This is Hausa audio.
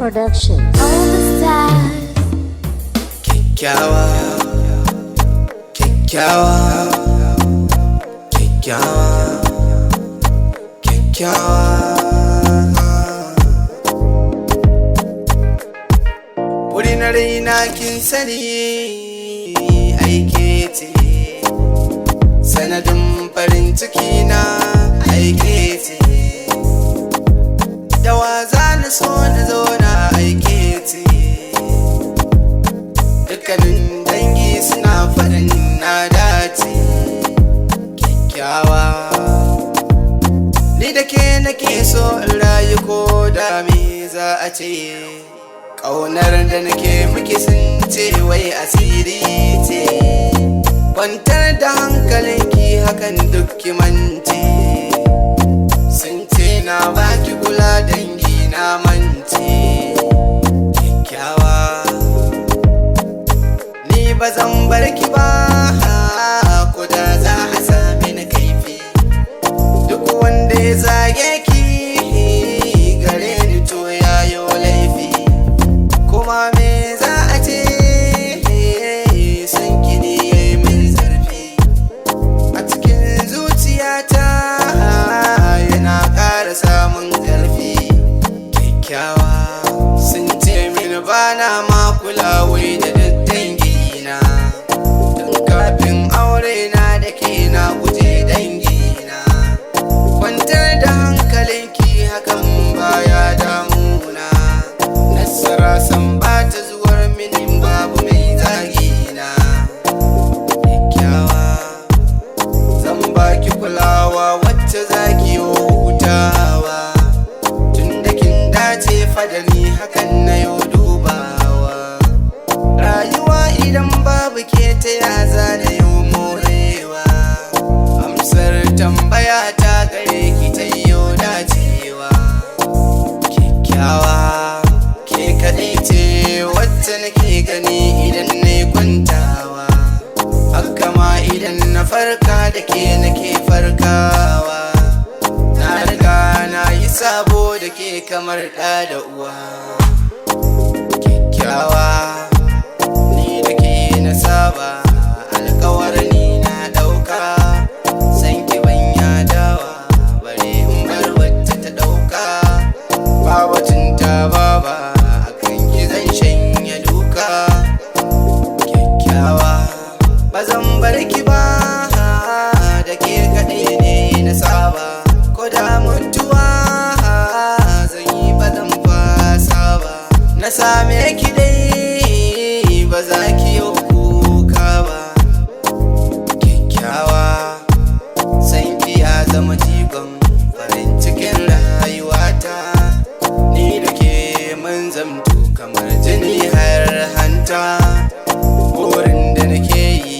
Production. All the stars. Kyakkyawa, kyakkyawa, kyakkyawa, kyakkyawa. Wuri na raina kin sani aike ce, sanadin farin ciki na aike ce. Da wa za na so na zauna aike ce, dukkanin dangi suna faɗin na dace. Kyakkyawa, ni da ke nake so in rayu ko da me za a ce. Ƙaunar da nake muke sun ce wai asiri ce, kwantar da hankalinki hakan duk ki mance. Sun ce na baki kula dangi na mance. Kyakkyawa, ni ba zan bar ki ba ko da za a sami ni kaifi. Duk wanda ya zage ki gare ni to yayo laifi. Kuma me za a ce san ki ne yayi min zarfi a cikin zuciyata, yana ƙara samun ƙarfi. Kyakkyawa, sun ce min bana ma kulawai da dangina, tun kafin aure na da ke na guje dangina. Kwantar da hankalinki hakan baya damuna, nasara san ba ta zuwar mini babu mai zagina. Kyakkyawa, zan baki kulawa wacce zaki hutawa, tun da kin dace fadani hakan na yau dubawa. Rayuwa idan babu ke ta ya za da yau morewa, amsar tambaya ta gare ki ta yau dacewa. Kyakkyawa, ke kaɗai ce wacce nake gani idan na kwantawa, haka ma idan na farka da ke nake farkawa. Na riga na yi sabo da ke kamar ɗa da uwa. Kyakkyawa, ni da ke na saba, alkawar ni na ɗauka. San ki ban yadawa, bare in bar wacce ta ɗauka. Ba wacin ta baba, akan ki zan shanya duka. Kyakkyawa, ba zan bar ki ba, da ke kaɗai ne na saba. Ko da mutuwa zan yi ba zan fasa ba. Na same ki dai ba za ki yi kuka ba. Kyakkyawa, san ki ya zama jigon farin cikin rayuwata. Ni da ke mun zamto kamar jini har hanta, burin da nake yi